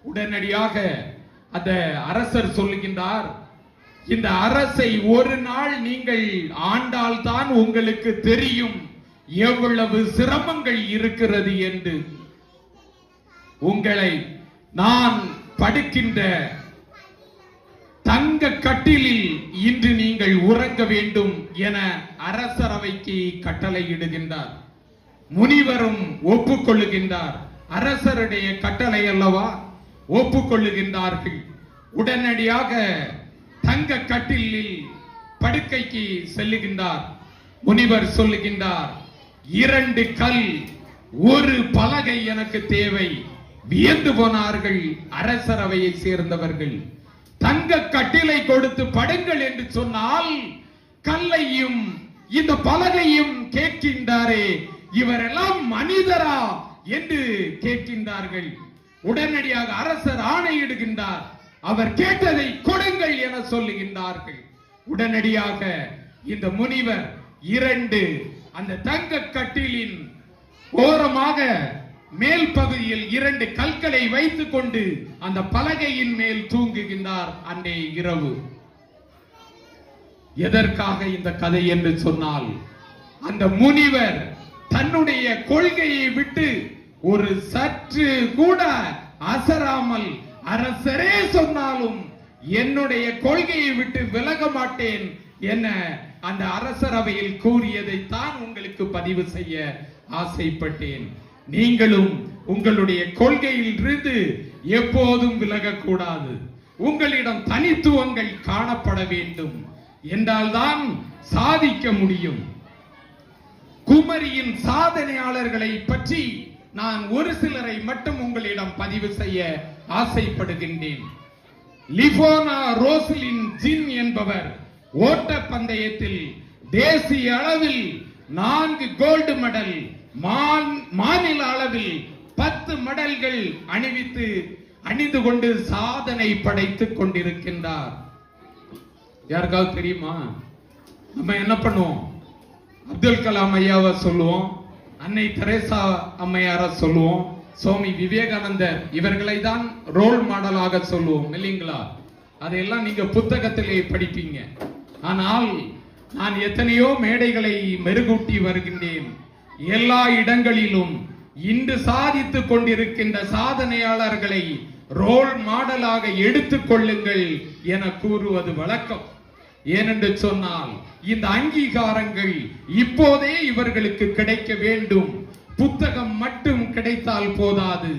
உடனடியாக அந்த அரசர் சொல்லுகின்றார், இந்த அரசை ஒரு நாள் நீங்கள் ஆண்டால்தான் உங்களுக்கு தெரியும் எவ்வளவு சிரமங்கள் இருக்கிறது என்று. உங்களை நான் படுக்கின்ற தங்க கட்டிலில் இன்று நீங்கள் உறங்க வேண்டும் என அரசரவைக்கு கட்டளையிடுகின்றார். முனிவரும் ஒப்புக்கொள்ளுகின்றார். அரசருடைய கட்டளை அல்லவா, ஒப்புக்கொள்ளுகின்றார்கள். உடனடியாக தங்க கட்டிலில் படுக்கைக்கு செல்லுகின்றார். முனிவர் சொல்லுகின்றார், 2 கல் 1 பலகை எனக்கு தேவை. வியந்து போனார்கள் அரசரவையை சேர்ந்தவர்கள். தங்க கட்டிலை கொடுத்து படுங்கள் என்று சொன்னால் கல்லையும் இந்த பலகையும் கேட்கின்றாரே, இவரெல்லாம் மனிதரா என்று கேட்கின்றார்கள். உடனடியாக அரசர் ஆணையிடுகின்றார், அவர் கேட்டதை கொடுங்கள் என சொல்லுகின்றார்கள். உடனடியாக இந்த முனிவர் 2 அந்த தங்க கட்டிலின் ஓரமாக மேல் பகுதியில் 2 கற்களை வைத்துக் கொண்டு அந்த பலகையின் மேல் தூங்குகின்றார் அன்றைய இரவு. எதற்காக இந்த கதை என்று சொன்னால், அந்த முனிவர் தன்னுடைய கொள்கையை விட்டு ஒரு சற்று கூட அசராமல், அரசரே சொன்னாலும் என்னுடைய கொள்கையை விட்டு விலக மாட்டேன் என அந்த அரசரவையில் கூறியதை தான் உங்களுக்கு பதிவு செய்ய ஆசைப்பட்டேன். நீங்களும் உங்களுடைய கொள்கையில் இருந்து எப்போதும் விலகக்கூடாது. உங்களிடம் தனித்துவங்கள் காணப்பட வேண்டும் என்றால்தான் சாதிக்க முடியும். குமரியின் சாதனையாளர்களை பற்றி நான் ஒரு சிலரை மட்டும் உங்களிடம் பதிவு செய்ய ஆசைப்படுகின்றேன். லிபோனா ரோஸ்லின் ஜின் என்பவர் ஓட்ட பந்தயத்தில் தேசிய அளவில் 4 கோல்டு மெடல், மாநில அளவில் 10 மெடல்கள் அணிந்து கொண்டு சாதனை படைத்துக் கொண்டிருக்கின்றார். யாருக்காவது தெரியுமா? நம்ம என்ன பண்ணுவோம்? அப்துல் கலாம் ஐயாவை சொல்லுவோம், அன்னை தெரேசா அம்மையார சொல்லுவோம், சுவாமி விவேகானந்தர் இவர்களை தான் ரோல் மாடலாக சொல்லுவோம் இல்லைங்களா? அதையெல்லாம் நீங்க புத்தகத்திலே படிப்பீங்க. ஆனால் நான் எத்தனையோ மேடைகளை மெருகூட்டி வருகின்றேன். எல்லா இடங்களிலும் இன்று சாதித்துக் கொண்டிருக்கின்ற சாதனையாளர்களை ரோல் மாடலாக எடுத்துக் கொள்ளுங்கள் என கூறுவது வழக்கம். ஏனென்று சொன்னால் இந்த அங்கீகாரங்கள் இப்போதே இவர்களுக்கு கிடைக்க வேண்டும். புத்தகம் மட்டும் கிடைத்தால் போதாது.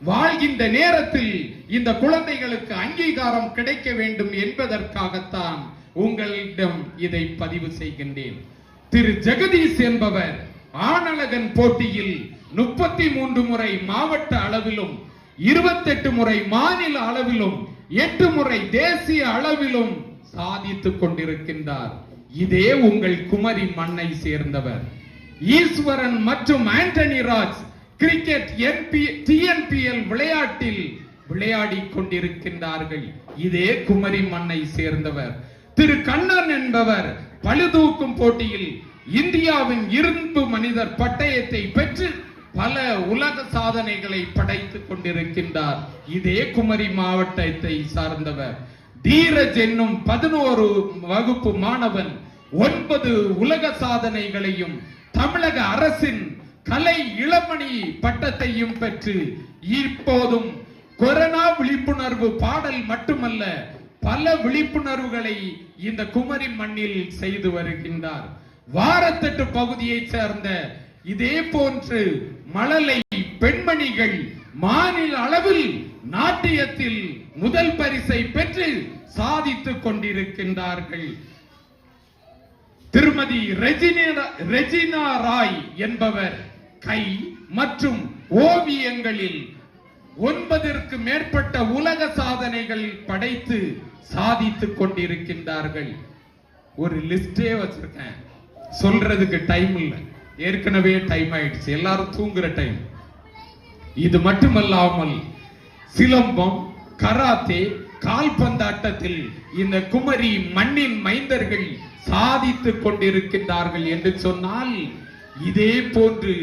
வாழ்கின்ற நேரத்தில் இந்த குழந்தைகளுக்கு அங்கீகாரம் கிடைக்க வேண்டும் என்பதற்காகத்தான் உங்களிடம் இதை பதிவு செய்கின்றேன். திரு ஜெகதீஷ் என்பவர் ஆணழகன் போட்டியில் 33 முறை மாவட்ட அளவிலும், 28 முறை மாநில அளவிலும், 8 முறை தேசிய அளவிலும் சாதித்துக் கொண்டிருக்கின்றார். இதே உங்கள் குமரி மண்ணை சேர்ந்தவர். ஈஸ்வரன் மற்றும் ஆண்டனி ராஜ் கிரிக்கெட் TNPL விளையாட்டில் விளையாடி கொண்டிருக்கின்றார்கள். இதே குமரி மண்ணை சேர்ந்தவர். திரு கண்ணன் என்பவர் பளுதூக்கும் போட்டியில் இந்தியாவின் இரும்பு மனிதர் பட்டயத்தை பெற்று பல உலக சாதனைகளை படைத்துக் கொண்டிருக்கின்றார். இதே குமரி மாவட்டத்தை சார்ந்தவர். தீரஜ் என்னும் 11 வகுப்பு மாணவன் 9 உலக சாதனைகளையும் தமிழக அரசின் கலை இளமணி பட்டத்தையும் பெற்று இப்போதும் கொரோனா விழிப்புணர்வு பாடல் மட்டுமல்ல பல விழிப்புணர்வுகளை இந்த குமரி மண்ணில் செய்து வருகின்றார். வாரத்தட்டு பகுதியை சேர்ந்த இதே போன்று மழலை பெண்மணிகள் மாநில அளவில் நாட்டியத்தில் முதல் பரிசை பெற்று சாதித்துக் கொண்டிருக்கின்றார்கள். திருமதி ரெஜினா ராய் என்பவர் கை மற்றும் ஓவியங்களில் 9ற்கு மேற்பட்ட உலக சாதனைகள் படைத்து சாதித்துக் கொண்டிருக்கின்றார்கள். ஒரு லிஸ்டே வச்சிருக்கேன், சொல்றதுக்கு டைம் இல்லை, ஏற்கனவே டைம் ஆயிடுச்சு, எல்லாரும் தூங்குற டைம். இது மட்டுமல்லாமல் சிலம்பம், கராத்தே, கால்பந்தாட்டத்தில் இந்த குமரி மண்ணின் மைந்தர்கள் சாதித்துக் கொண்டிருக்கின்றார்கள் என்று சொன்னால் இதே போன்று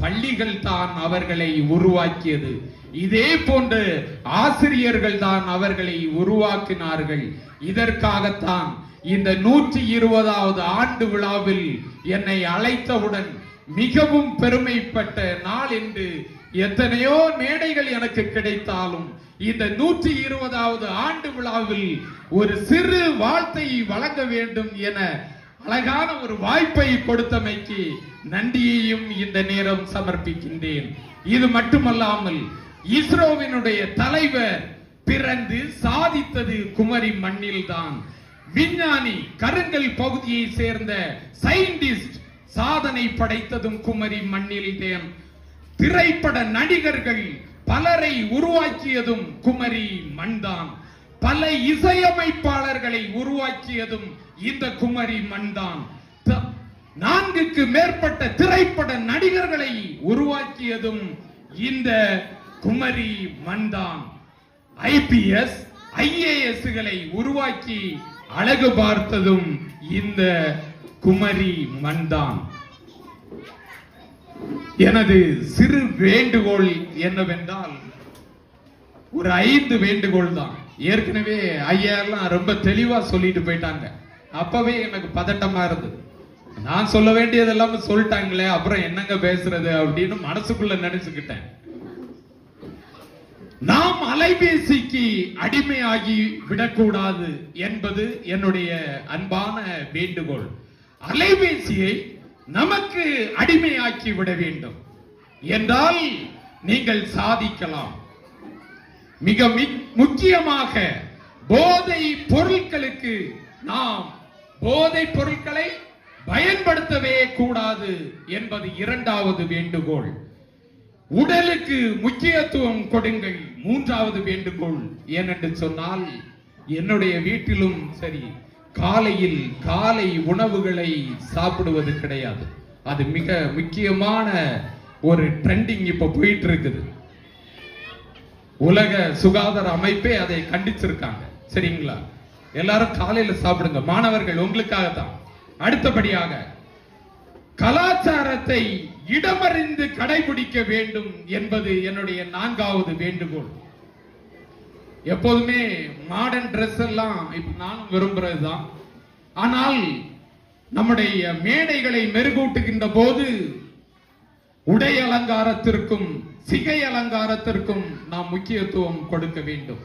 பள்ளிகள் தான் அவர்களை உருவாக்கியது. இதே போன்று ஆசிரியர்கள் தான் அவர்களை உருவாக்கினார்கள். இதற்காகத்தான் இந்த 120வது ஆண்டு விழாவில் என்னை அழைத்தவுடன் மிகவும் பெருமைப்பட்ட நாள் என்று எத்தனையோ மேடைகள் எனக்கு கிடைத்தாலும் இந்த 120வது ஆண்டு விழாவில் ஒரு சிறு வாழ்த்தை வழங்க வேண்டும் என அழகான ஒரு வாய்ப்பை கொடுத்தமைக்கு நன்றியையும் இந்த நேரம் சமர்ப்பிக்கின்றேன். இது மட்டுமல்லாமல் இஸ்ரோவினுடைய தலைவர் பிறந்து சாதித்தது குமரி மண்ணில் தான். விஞ்ஞானி, கருங்கல் பகுதியை சேர்ந்த சயின்டிஸ்ட் சாதனை படைத்ததும் குமரி மண்ணில் தான். திரைப்பட நடிகர்கள் பலரை உருவாக்கியதும் குமரி மண்தான். பல இசையமைப்பாளர்களை உருவாக்கியதும் இந்த குமரி மண்தான். 4க்கு மேற்பட்ட திரைப்பட நடிகர்களை உருவாக்கியதும் இந்த குமரி மண்தான். IPS, IASகளை உருவாக்கி அழகு பார்த்ததும் இந்த குமரி மண்தான். எனது சிறு வேண்டுகோள் என்னவென்றால் ஒரு 5 வேண்டுகோள் தான். ஏற்கனவே ஐயாலாம் ரொம்ப தெளிவா சொல்லிட்டு போயிட்டாங்க. அப்பவே எனக்கு பதட்டமா இருந்தது. நான் சொல்ல வேண்டியதெல்லாம் சொல்லிட்டாங்களே, அப்புறம் என்னங்க பேசுறது அப்படின்னு மனசுக்குள்ள நினைச்சுக்கிட்டேன். நாம் அலைபேசிக்கு அடிமையாகி விடக்கூடாது என்பது என்னுடைய அன்பான வேண்டுகோள். அலைபேசியை நமக்கு அடிமையாக்கி விட வேண்டும் என்றால் நீங்கள் சாதிக்கலாம். மிக முக்கியமாக போதை பொருட்களுக்கு நாம் போதை பொருட்களை பயன்படுத்தவே கூடாது என்பது 2வது வேண்டுகோள். உடலுக்கு முக்கியத்துவம் கொடுங்கள் 3வது வேண்டுகோள். ஏனென்று சொன்னால் என்னுடைய வீட்டிலும் சரி காலையில் காலை உணவுகளை சாப்பிடுவது கிடையாது. அது மிக முக்கியமான ஒரு ட்ரெண்டிங் இப்ப போயிட்டு இருக்குது. உலக சுகாதார அமைப்பே அதை கண்டிச்சிருக்காங்க. சரிங்களா? எல்லாரும் காலையில சாப்பிடுங்க. மாணவர்கள் உங்களுக்காகத்தான். அடுத்தபடியாக கலாச்சாரத்தை இடமறிந்து கடைபிடிக்க வேண்டும் என்பது என்னுடைய 4வது வேண்டுகோள். எப்போதுமே மாடர்ன் ட்ரெஸ் எல்லாம் இப்ப நானும் விரும்புறதுதான். ஆனால் நம்முடைய மேடைகளை மெருகூட்டுகின்ற போது உடை அலங்காரத்திற்கும் சிகை அலங்காரத்திற்கும் நாம் முக்கியத்துவம் கொடுக்க வேண்டும்.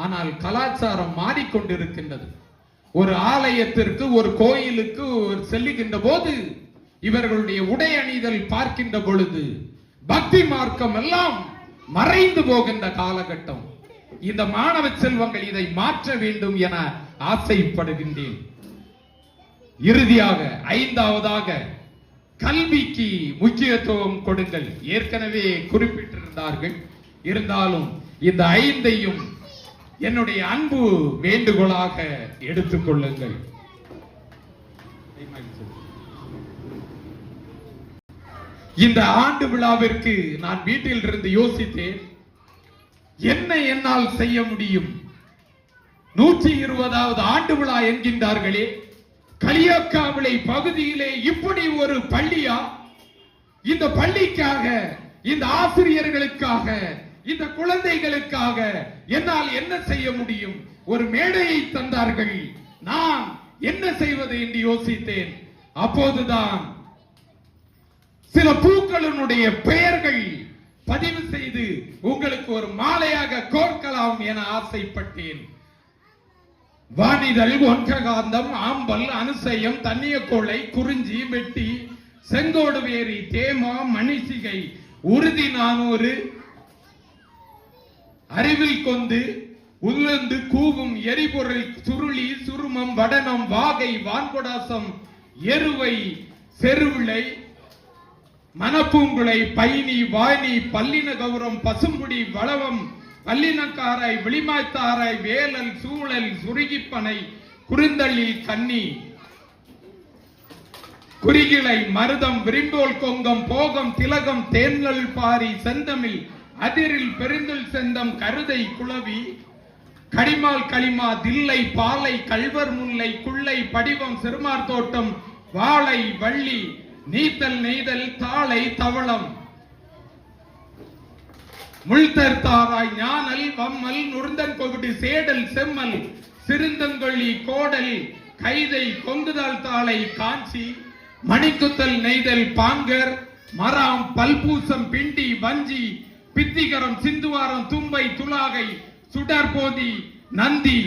ஆனால் கலாச்சாரம் மாறிக்கொண்டிருக்கின்றது. ஒரு ஆலயத்திற்கு, ஒரு கோயிலுக்கு செல்லுகின்ற போது இவர்களுடைய உடை அணிதல் பார்க்கின்ற பொழுது பக்தி மார்க்கம் எல்லாம் மறைந்து போகின்ற காலகட்டம். இந்த மாணவ செல்வங்கள் இதை மாற்ற வேண்டும் என ஆசைப்படுகின்றேன். இறுதியாக 5வதாக கல்விக்கு முக்கியத்துவம் கொடுங்கள். ஏற்கனவே குறிப்பிட்டிருந்தார்கள். இருந்தாலும் இந்த 5ஐயும் என்னுடைய அன்பு வேண்டுகோளாக எடுத்துக்கொள்ளுங்கள். இந்த ஆண்டு விழாவிற்கு நான் வீட்டில் இருந்து யோசித்தேன், என்ன என்னால் செய்ய முடியும்? 120வது ஆண்டு விழா என்கின்றார்களே, களியக்காவிளை பகுதியிலே இப்படி ஒரு பள்ளியா? இந்த பள்ளிக்காக, இந்த ஆசிரியர்களுக்காக, இந்த குழந்தைகளுக்காக என்னால் என்ன செய்ய முடியும்? ஒரு மேடையை தந்தார்கள். நான் என்ன செய்வது என்று யோசித்தேன். அப்போதுதான் சில பூக்களினுடைய பெயர்கள் பதிவு செய்து உங்களுக்கு ஒரு மாலையாக கோர்க்கலாம் என ஆசைப்பட்டேன். வானிதழ், ஒன்ககாந்தம், ஆம்பல், அனுசயம், தண்ணியக்கோளை, குறிஞ்சி, வெட்டி, செங்கோடு வேரி, தேமா, மணிசிகை, உறுதி 400, அறிவில் கொந்து, உலர்ந்து கூவும் எரிபொருள், சுருளி, சுருமம், வடனம், வாகை, வான்கொடாசம், எருவை, செருவிளை, மணப்பூங்குளை, பைனி, வாய்னி, பல்லின கௌரம், பசும்புடி, வளவம், பல்லினக்காராய், வெளிமாய்த்தாராய், வேலல், சூழல், சுருகிப்பனை, குறுந்தள்ளில் கன்னி, குறிகிளை, மருதம், விரிம்போல் கொங்கம், போகம், திலகம், தேன்கள் பாரி, செந்தமிழ், அதிரில், பெருந்தல், செந்தம், கருதை, குளவி, கடிமால், களிமா, தில்லை, பாலை, கல்வர், முல்லை, குள்ளை, படிவம், சிறுமார் தோட்டம், வாழை, வள்ளி, நீத்தல், நெய்தல், தாளை, தவளம், முள்தர்த்தாராய் ஞானல் வம்மல் நுறுந்தன் கொகுடி சேடல் செம்மல் சிறுந்தங்கொள்ளி கோடல் கைதை கொங்குதல் தாளை காஞ்சி மணிக்குத்தல் நெய்தல் பாங்கர் மராம் பல்பூசம் பிண்டி வஞ்சி பித்திகரம் சிந்துவாரம் தும்பை துலாகை சுடர்போதி நந்தி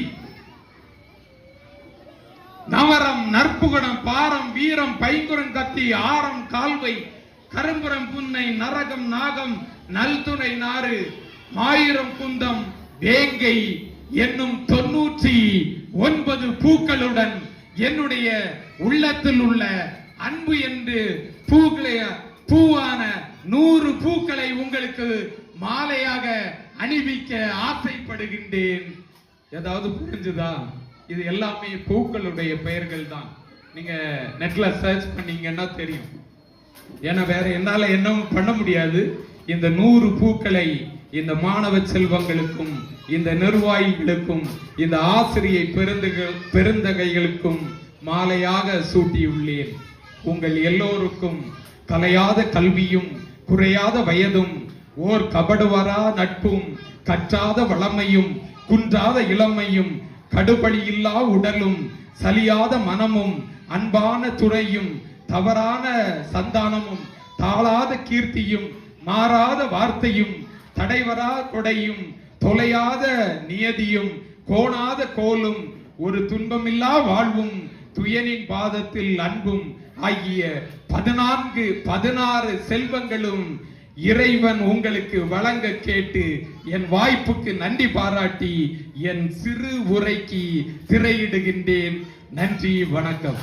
நவரம் நற்புகடம் பாரம் வீரம் பைங்குரம் கத்தி ஆரம் கால்வை கரும்புறம் புன்னை நரகம் நாகம் நல்துணை நாறு மாயிரம் குந்தம் வேங்கை என்னும் 99 பூக்களுடன் என்னுடைய உள்ளத்தில் உள்ள அன்பு என்று பூவான 100 பூக்களை உங்களுக்கு மாலையாக அணிவிக்க ஆசைப்படுகின்றேன். ஏதாவது புரிஞ்சுதா? இது எல்லாமே பூக்களுடைய பெயர்கள் தான். நீங்க நெட்ல சர்ச் பண்ணீங்கன்னா தெரியும். ஏன்னா வேற என்னால என்னவும் பண்ண முடியாது. இந்த 100 பூக்களை இந்த மாணவ செல்வங்களுக்கும் இந்த நிர்வாகிகளுக்கும் இந்த ஆசிரியை பெருந்தகைகளுக்கும் மாலையாக சூட்டியுள்ளேன். உங்கள் எல்லோருக்கும் கலையாத கல்வியும் குறையாத வயதும் ஓர் கபடுவரா நட்பும் கற்றாத வளமையும் குன்றாத இளமையும் கடுபடியில்லா உடலும் சலியாத மனமும் அன்பான துறையும் தவறான சந்தானமும் தாளாத கீர்த்தியும் மாறாத வார்த்தையும் தடைவரா கொடையும் தொலையாத நியதியும் கோணாத கோலும் ஒரு துன்பமில்லா வாழ்வும் துயனின் பாதத்தில் அன்பும் ஆகிய 16 செல்வங்களும் இறைவன் உங்களுக்கு வழங்க கேட்டு என் வாய்ப்புக்கு நன்றி பாராட்டி என் சிறு உரைக்கு திரையிடுகின்றேன். நன்றி, வணக்கம்.